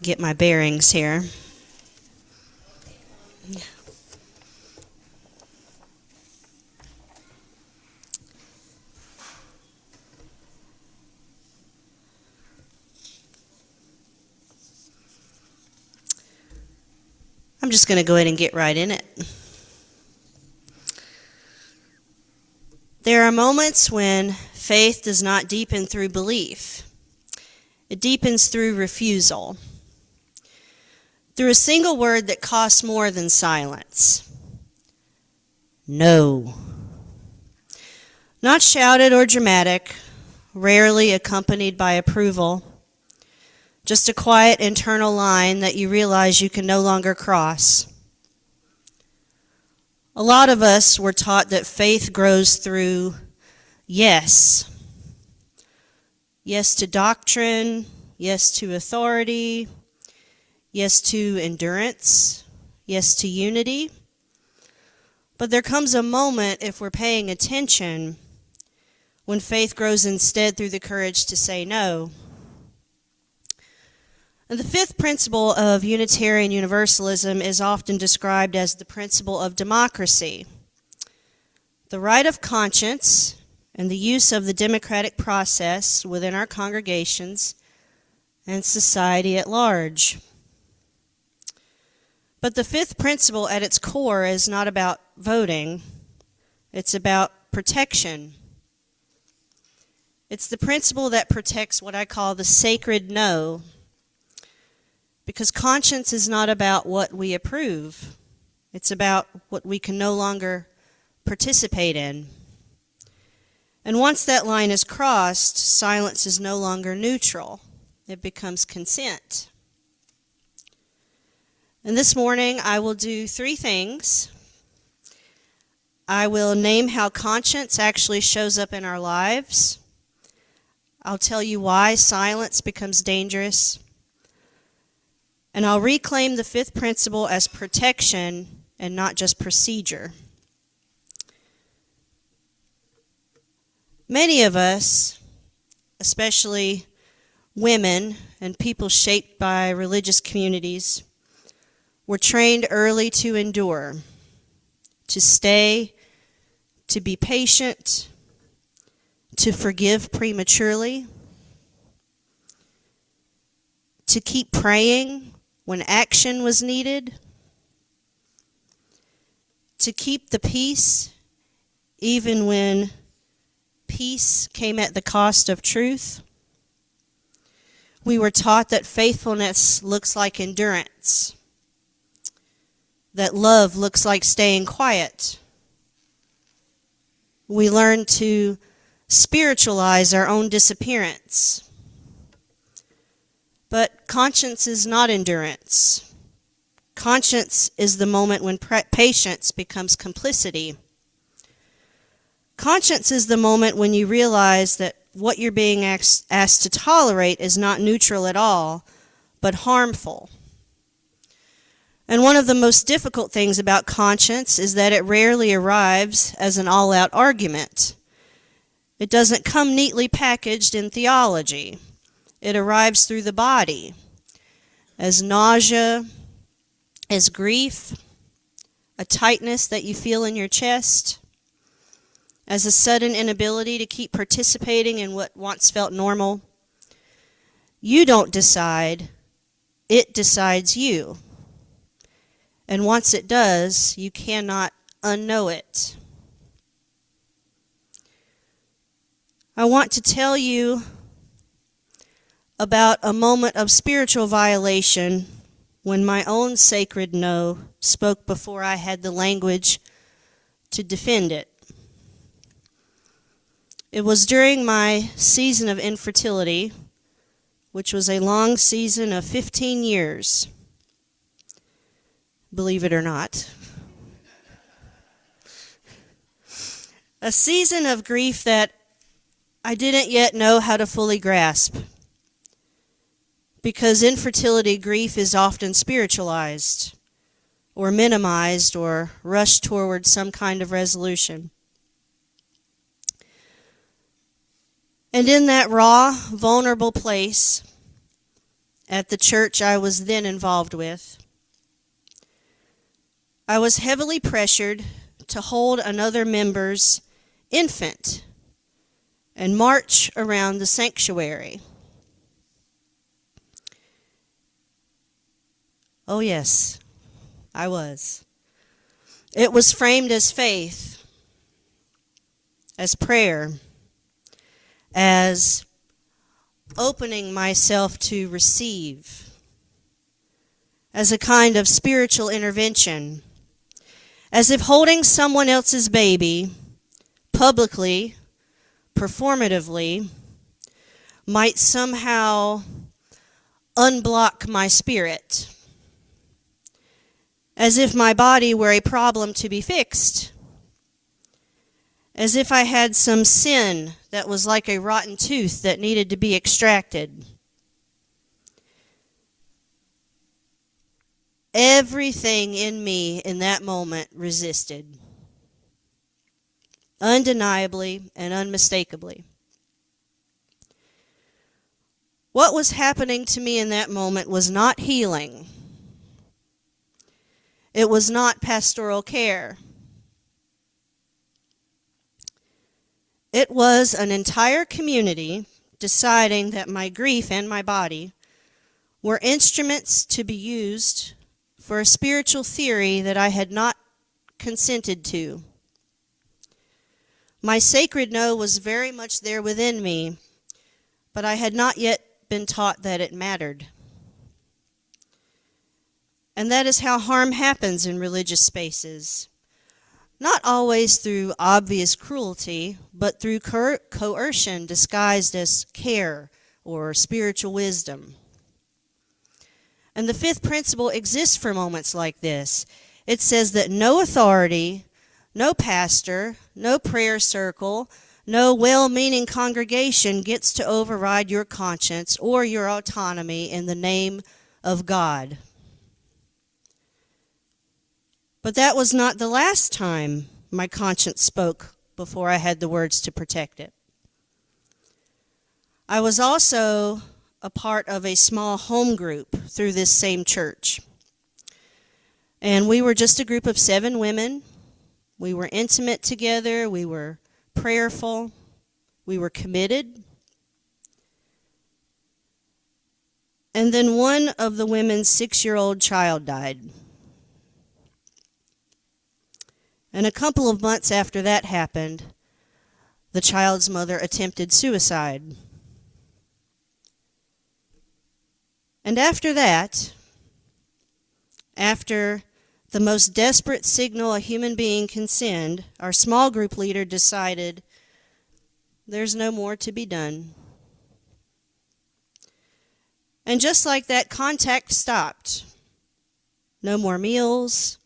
Get my bearings here. I'm just going to go ahead and get right in it. There are moments when faith does not deepen through belief. It deepens through refusal. Through a single word that costs more than silence. No. Not shouted or dramatic, rarely accompanied by approval. Just a quiet internal line that you realize you can no longer cross. A lot of us were taught that faith grows through yes. Yes to doctrine, yes to authority, yes to endurance, yes to unity. But there comes a moment, if we're paying attention, when faith grows instead through the courage to say no. And the fifth principle of Unitarian Universalism is often described as the principle of democracy. The right of conscience and the use of the democratic process within our congregations and society at large. But the fifth principle at its core is not about voting. It's about protection. It's the principle that protects what I call the sacred no. Because conscience is not about what we approve. It's about what we can no longer participate in. And once that line is crossed, silence is no longer neutral. It becomes consent. And this morning I will do three things. I will name how conscience actually shows up in our lives. I'll tell you why silence becomes dangerous. And I'll reclaim the fifth principle as protection and not just procedure. Many of us, especially women and people shaped by religious communities, were trained early to endure, to stay, to be patient, to forgive prematurely, to keep praying when action was needed, to keep the peace even when peace came at the cost of truth. We were taught that faithfulness looks like endurance, that love looks like staying quiet. We learned to spiritualize our own disappearance. But conscience is not endurance. Conscience is the moment when patience becomes complicity. Conscience is the moment when you realize that what you're being asked to tolerate is not neutral at all, but harmful. And one of the most difficult things about conscience is that it rarely arrives as an all-out argument. It doesn't come neatly packaged in theology. It arrives through the body, as nausea, as grief, a tightness that you feel in your chest, as a sudden inability to keep participating in what once felt normal. You don't decide, it decides you. And once it does, you cannot unknow it. I want to tell you about a moment of spiritual violation when my own sacred no spoke before I had the language to defend it. It was during my season of infertility, which was a long season of 15 years, believe it or not. A season of grief that I didn't yet know how to fully grasp. Because infertility grief is often spiritualized or minimized or rushed toward some kind of resolution. And in that raw, vulnerable place, at the church I was then involved with. I was heavily pressured to hold another member's infant and march around the sanctuary. Oh yes, I was. It was framed as faith, as prayer, as opening myself to receive, as a kind of spiritual intervention, as if holding someone else's baby publicly, performatively, might somehow unblock my spirit, as if my body were a problem to be fixed, as if I had some sin that was like a rotten tooth that needed to be extracted. Everything in me in that moment resisted, undeniably and unmistakably. What was happening to me in that moment was not healing. It was not pastoral care. It was an entire community deciding that my grief and my body were instruments to be used for a spiritual theory that I had not consented to. My sacred no was very much there within me, but I had not yet been taught that it mattered. And that is how harm happens in religious spaces. Not always through obvious cruelty, but through coercion disguised as care or spiritual wisdom. And the fifth principle exists for moments like this. It says that no authority, no pastor, no prayer circle, no well-meaning congregation gets to override your conscience or your autonomy in the name of God. But that was not the last time my conscience spoke before I had the words to protect it. I was also a part of a small home group through this same church. And we were just a group of 7 women. We were intimate together. We were prayerful. We were committed. And then one of the women's 6-year-old child died. And a couple of months after that happened, the child's mother attempted suicide. And after that, after the most desperate signal a human being can send, our small group leader decided there's no more to be done. And just like that, contact stopped. No more meals,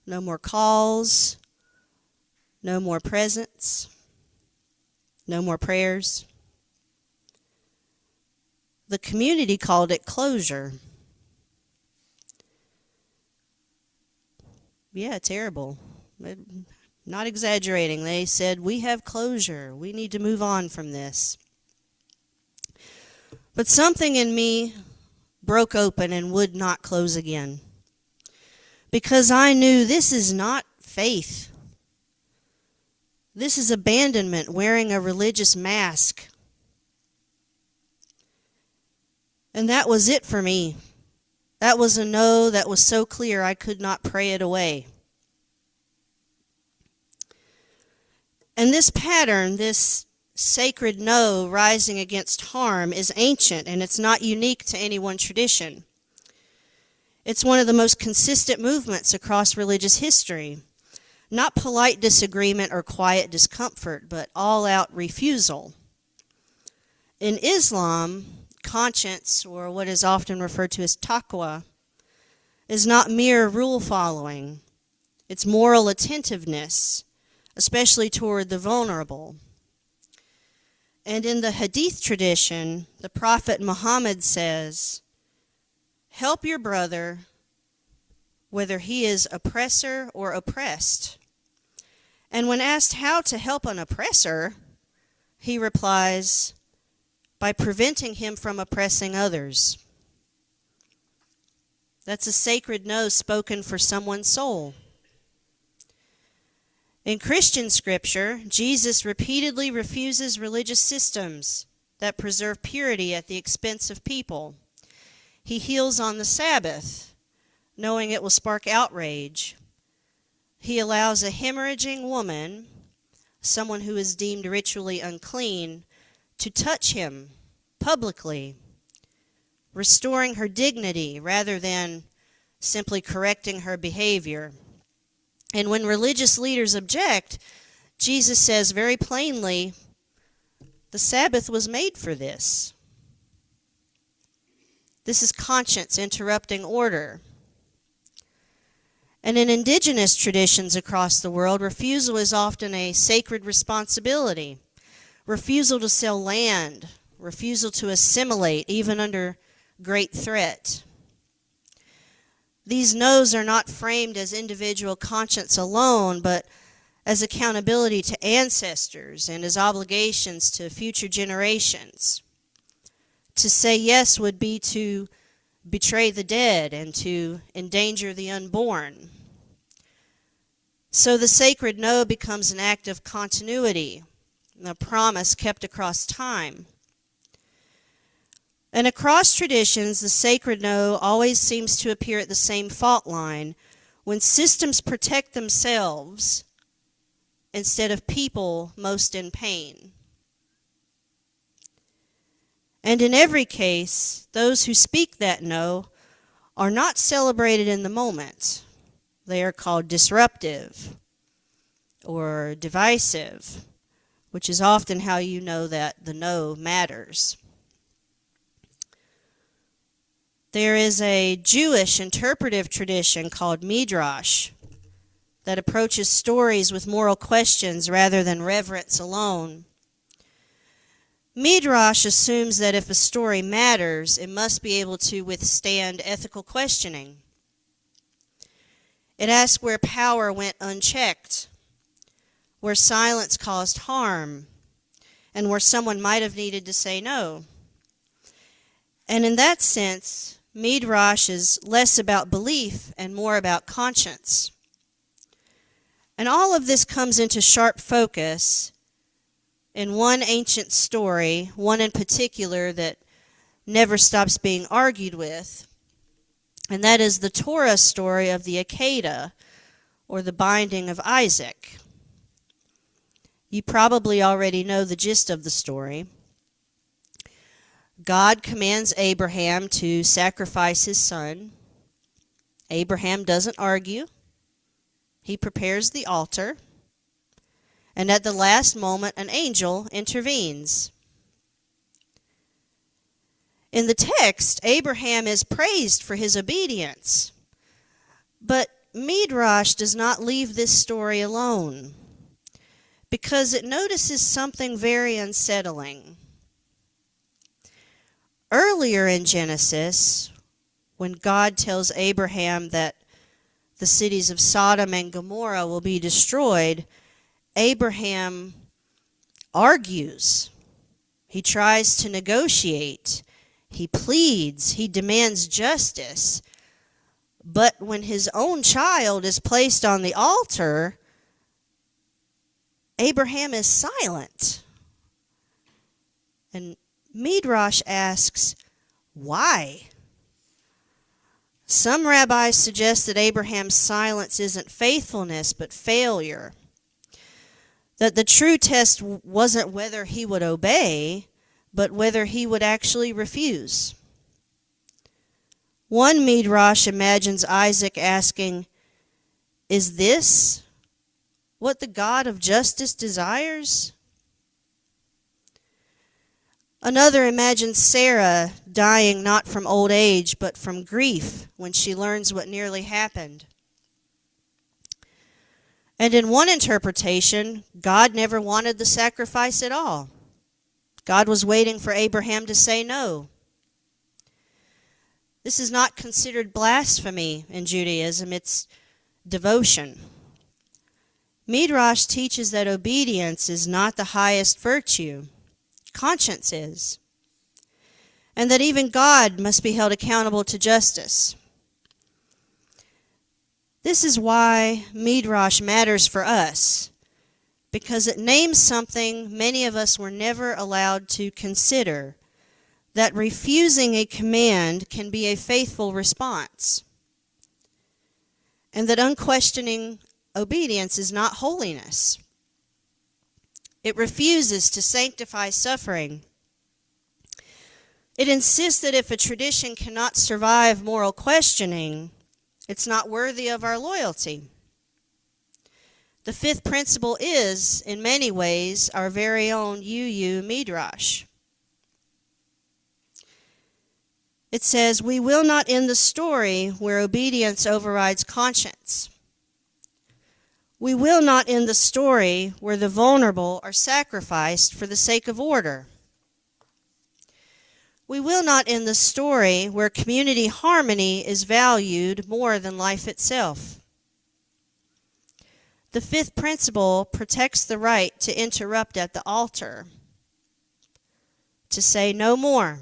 no more calls, no more presents, no more prayers. The community called it closure. Yeah, terrible. Not exaggerating. They said, we have closure. We need to move on from this. But something in me broke open and would not close again. Because I knew this is not faith. This is abandonment, wearing a religious mask. And that was it for me. That was a no that was so clear I could not pray it away. And this pattern, this sacred no rising against harm, is ancient, and it's not unique to any one tradition. It's one of the most consistent movements across religious history. Not polite disagreement or quiet discomfort, but all-out refusal. In Islam, conscience, or what is often referred to as taqwa, is not mere rule following. It's moral attentiveness, especially toward the vulnerable. And in the Hadith tradition, the Prophet Muhammad says, help your brother whether he is oppressor or oppressed. And when asked how to help an oppressor, he replies, by preventing him from oppressing others. That's a sacred no spoken for someone's soul. In Christian scripture, Jesus repeatedly refuses religious systems that preserve purity at the expense of people. He heals on the Sabbath, knowing it will spark outrage. He allows a hemorrhaging woman, someone who is deemed ritually unclean, to touch him publicly, restoring her dignity rather than simply correcting her behavior. And when religious leaders object, Jesus says very plainly, the Sabbath was made for this. This is conscience interrupting order. And in indigenous traditions across the world, refusal is often a sacred responsibility. Refusal to sell land, refusal to assimilate, even under great threat. These no's are not framed as individual conscience alone, but as accountability to ancestors and as obligations to future generations. To say yes would be to betray the dead and to endanger the unborn. So the sacred no becomes an act of continuity, a promise kept across time. And across traditions, the sacred no always seems to appear at the same fault line when systems protect themselves instead of people most in pain. And in every case, those who speak that no are not celebrated in the moment. They are called disruptive or divisive, which is often how you know that the no matters. There is a Jewish interpretive tradition called Midrash that approaches stories with moral questions rather than reverence alone. Midrash assumes that if a story matters, it must be able to withstand ethical questioning. It asks where power went unchecked, where silence caused harm, and where someone might have needed to say no. And in that sense, Midrash is less about belief and more about conscience. And all of this comes into sharp focus in one ancient story, one in particular that never stops being argued with, and that is the Torah story of the Akedah, or the binding of Isaac. You probably already know the gist of the story. God commands Abraham to sacrifice his son. Abraham doesn't argue. He prepares the altar. And at the last moment, an angel intervenes. In the text, Abraham is praised for his obedience. But Midrash does not leave this story alone, because it notices something very unsettling. Earlier in Genesis, when God tells Abraham that the cities of Sodom and Gomorrah will be destroyed, Abraham argues. He tries to negotiate. He pleads. He demands justice. But when his own child is placed on the altar, Abraham is silent. And Midrash asks, why? Some rabbis suggest that Abraham's silence isn't faithfulness, but failure. That the true test wasn't whether he would obey, but whether he would actually refuse. One Midrash imagines Isaac asking, "Is this what the God of justice desires?" Another imagines Sarah dying not from old age, but from grief when she learns what nearly happened. And in one interpretation, God never wanted the sacrifice at all. God was waiting for Abraham to say no. This is not considered blasphemy in Judaism, it's devotion. Midrash teaches that obedience is not the highest virtue. Conscience is. And that even God must be held accountable to justice. This is why Midrash matters for us, because it names something many of us were never allowed to consider, that refusing a command can be a faithful response, and that unquestioning obedience is not holiness. It refuses to sanctify suffering. It insists that if a tradition cannot survive moral questioning, it's not worthy of our loyalty. The fifth principle is, in many ways, our very own UU Midrash. It says, we will not end the story where obedience overrides conscience. We will not end the story where the vulnerable are sacrificed for the sake of order. We will not end the story where community harmony is valued more than life itself. The fifth principle protects the right to interrupt at the altar, to say no more,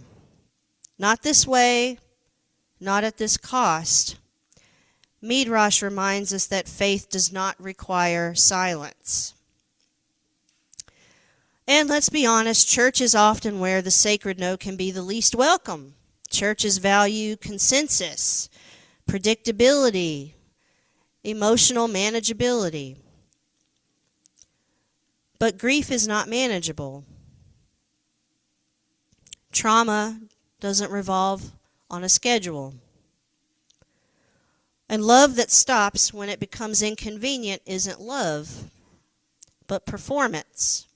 not this way, not at this cost. Midrash reminds us that faith does not require silence. And let's be honest, church is often where the sacred no can be the least welcome. Churches value consensus, predictability, emotional manageability. But grief is not manageable. Trauma doesn't revolve on a schedule. And love that stops when it becomes inconvenient isn't love, but performance.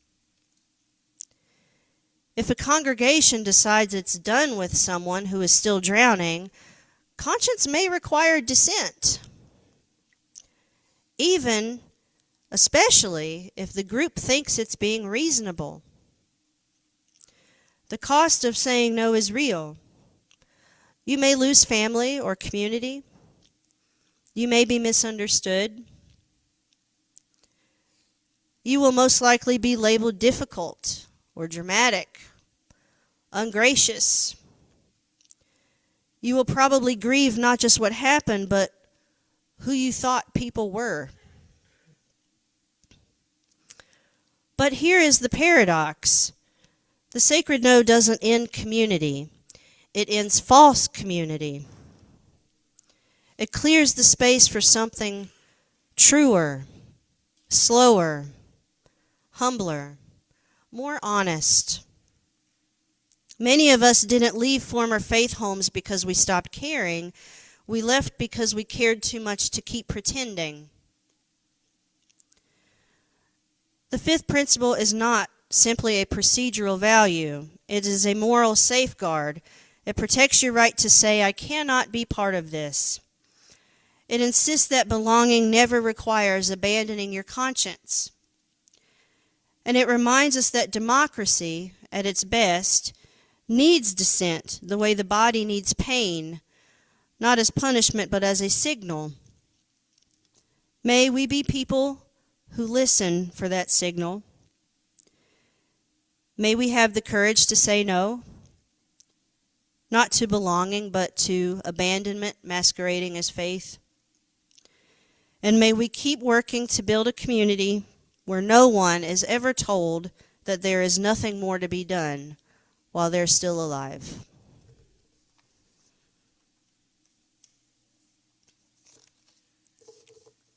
If a congregation decides it's done with someone who is still drowning, conscience may require dissent. Especially if the group thinks it's being reasonable. The cost of saying no is real. You may lose family or community. You may be misunderstood. You will most likely be labeled difficult or dramatic, ungracious. You will probably grieve not just what happened, but who you thought people were. But here is the paradox. The sacred no doesn't end community. It ends false community. It clears the space for something truer, slower, humbler, more honest. Many of us didn't leave former faith homes because we stopped caring. We left because we cared too much to keep pretending. The fifth principle is not simply a procedural value. It is a moral safeguard. It protects your right to say, I cannot be part of this. It insists that belonging never requires abandoning your conscience. And it reminds us that democracy, at its best, needs dissent the way the body needs pain, not as punishment but as a signal. May we be people who listen for that signal. May we have the courage to say no, not to belonging, but to abandonment masquerading as faith. And may we keep working to build a community where no one is ever told that there is nothing more to be done while they're still alive.